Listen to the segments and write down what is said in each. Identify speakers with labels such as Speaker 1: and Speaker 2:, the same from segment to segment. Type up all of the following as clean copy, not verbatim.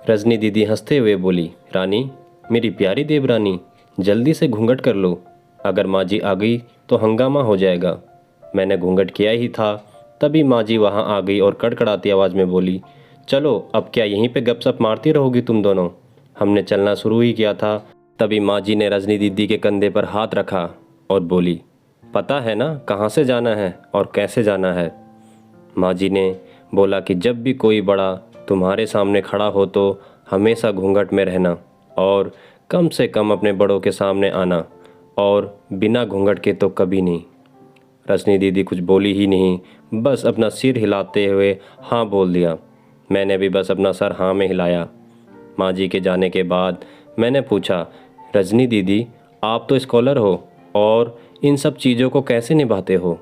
Speaker 1: रजनी दीदी हंसते हुए बोली, रानी, मेरी प्यारी देवरानी, जल्दी से घूंघट कर लो, अगर माँ जी आ गई तो हंगामा हो जाएगा। मैंने घूंघट किया ही था, तभी माँ जी वहाँ आ गई और कड़कड़ाती आवाज़ में बोली, चलो अब क्या यहीं पे गपशप मारती रहोगी तुम दोनों। हमने चलना शुरू ही किया था, तभी माँ जी ने रजनी दीदी के कंधे पर हाथ रखा और बोली, पता है ना कहाँ से जाना है और कैसे जाना है। माँ जी ने बोला कि जब भी कोई बड़ा तुम्हारे सामने खड़ा हो तो हमेशा घूंघट में रहना और कम से कम अपने बड़ों के सामने आना, और बिना घूंघट के तो कभी नहीं। रजनी दीदी कुछ बोली ही नहीं, बस अपना सिर हिलाते हुए हाँ बोल दिया। मैंने भी बस अपना सर हाँ में हिलाया। माँ जी के जाने के बाद मैंने पूछा, रजनी दीदी, आप तो स्कॉलर हो और इन सब चीज़ों को कैसे निभाते हो।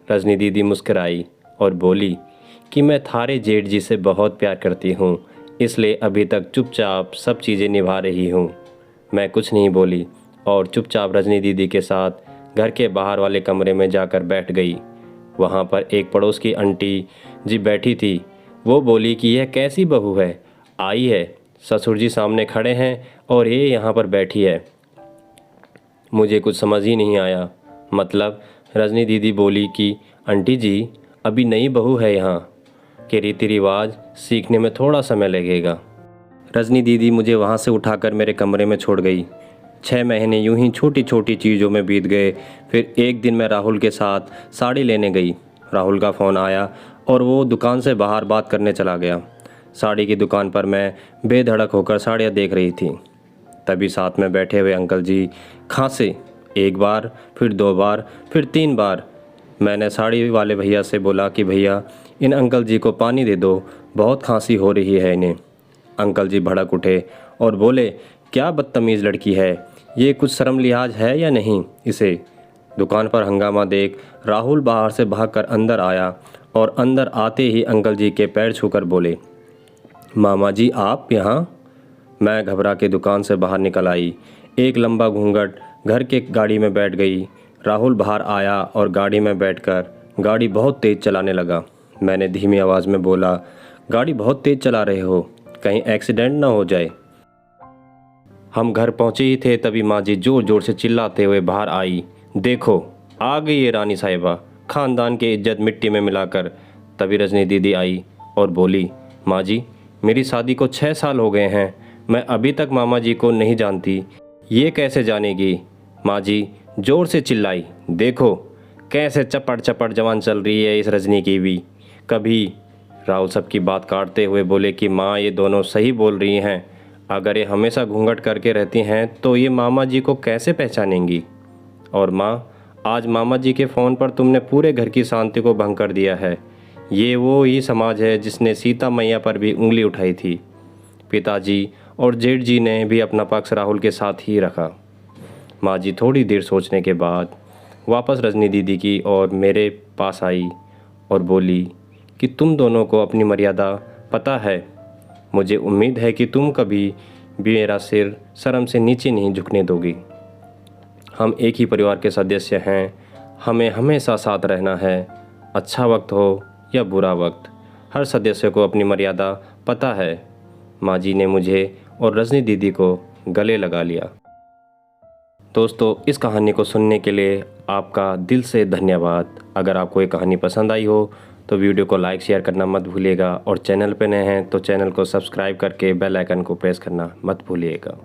Speaker 1: रजनी दीदी मुस्कुराई और बोली कि मैं थारे जेठ जी से बहुत प्यार करती हूँ, इसलिए अभी तक चुपचाप सब चीज़ें निभा रही हूँ। मैं कुछ नहीं बोली और चुपचाप रजनी दीदी के साथ घर के बाहर वाले कमरे में जाकर बैठ गई। वहाँ पर एक पड़ोस की आंटी जी बैठी थी। वो बोली कि यह कैसी बहू है, आई है, ससुर जी सामने खड़े हैं और ये यहाँ पर बैठी है। मुझे कुछ समझ ही नहीं आया। मतलब रजनी दीदी बोली कि आंटी जी, अभी नई बहू है यहाँ के रीति रिवाज सीखने में थोड़ा समय लगेगा। रजनी दीदी मुझे वहाँ से उठाकर मेरे कमरे में छोड़ गई। 6 महीने यूं ही छोटी छोटी चीज़ों में बीत गए। फिर एक दिन मैं राहुल के साथ साड़ी लेने गई। राहुल का फ़ोन आया और वो दुकान से बाहर बात करने चला गया। साड़ी की दुकान पर मैं बेधड़क होकर साड़ियाँ देख रही थी। तभी साथ में बैठे हुए अंकल जी खांसे, 1 बार, फिर 2 बार, फिर 3 बार। मैंने साड़ी वाले भैया से बोला कि भैया, इन अंकल जी को पानी दे दो, बहुत खांसी हो रही है इन्हें। अंकल जी भड़क उठे और बोले, क्या बदतमीज़ लड़की है, ये कुछ शर्म लिहाज है या नहीं इसे। दुकान पर हंगामा देख राहुल बाहर से भागकर अंदर आया और अंदर आते ही अंकल जी के पैर छूकर बोले, मामा जी आप यहाँ। मैं घबरा के दुकान से बाहर निकल आई। एक लंबा घूंघट घर के गाड़ी में बैठ गई। राहुल बाहर आया और गाड़ी में बैठकर गाड़ी बहुत तेज़ चलाने लगा। मैंने धीमी आवाज़ में बोला, गाड़ी बहुत तेज़ चला रहे हो, कहीं एक्सीडेंट ना हो जाए। हम घर पहुंचे ही थे तभी माँ जी ज़ोर ज़ोर से चिल्लाते हुए बाहर आई, देखो आ गई ये रानी साहिबा, ख़ानदान की इज्जत मिट्टी में मिलाकर। तभी रजनी दीदी आई और बोली, माँ जी, मेरी शादी को 6 साल हो गए हैं, मैं अभी तक मामा जी को नहीं जानती, ये कैसे जानेगी। माँ जी ज़ोर से चिल्लाई, देखो कैसे चपड़ चपड़ जवान चल रही है इस रजनी की भी। कभी राहुल सबकी बात काटते हुए बोले कि माँ ये दोनों सही बोल रही हैं, अगर ये हमेशा घूंघट करके रहती हैं तो ये मामा जी को कैसे पहचानेंगी। और माँ, आज मामा जी के फ़ोन पर तुमने पूरे घर की शांति को भंग कर दिया है। ये वो ही समाज है जिसने सीता मैया पर भी उंगली उठाई थी। पिताजी और जेठ जी ने भी अपना पक्ष राहुल के साथ ही रखा। माँ जी थोड़ी देर सोचने के बाद वापस रजनी दीदी की और मेरे पास आई और बोली कि तुम दोनों को अपनी मर्यादा पता है। मुझे उम्मीद है कि तुम कभी भी मेरा सिर शर्म से नीचे नहीं झुकने दोगी। हम एक ही परिवार के सदस्य हैं, हमें हमेशा साथ रहना है, अच्छा वक्त हो या बुरा वक्त, हर सदस्य को अपनी मर्यादा पता है। माँ जी ने मुझे और रजनी दीदी को गले लगा लिया। दोस्तों, इस कहानी को सुनने के लिए आपका दिल से धन्यवाद। अगर आपको ये कहानी पसंद आई हो तो वीडियो को लाइक शेयर करना मत भूलिएगा और चैनल पे नए हैं तो चैनल को सब्सक्राइब करके बेल आइकन को प्रेस करना मत भूलिएगा।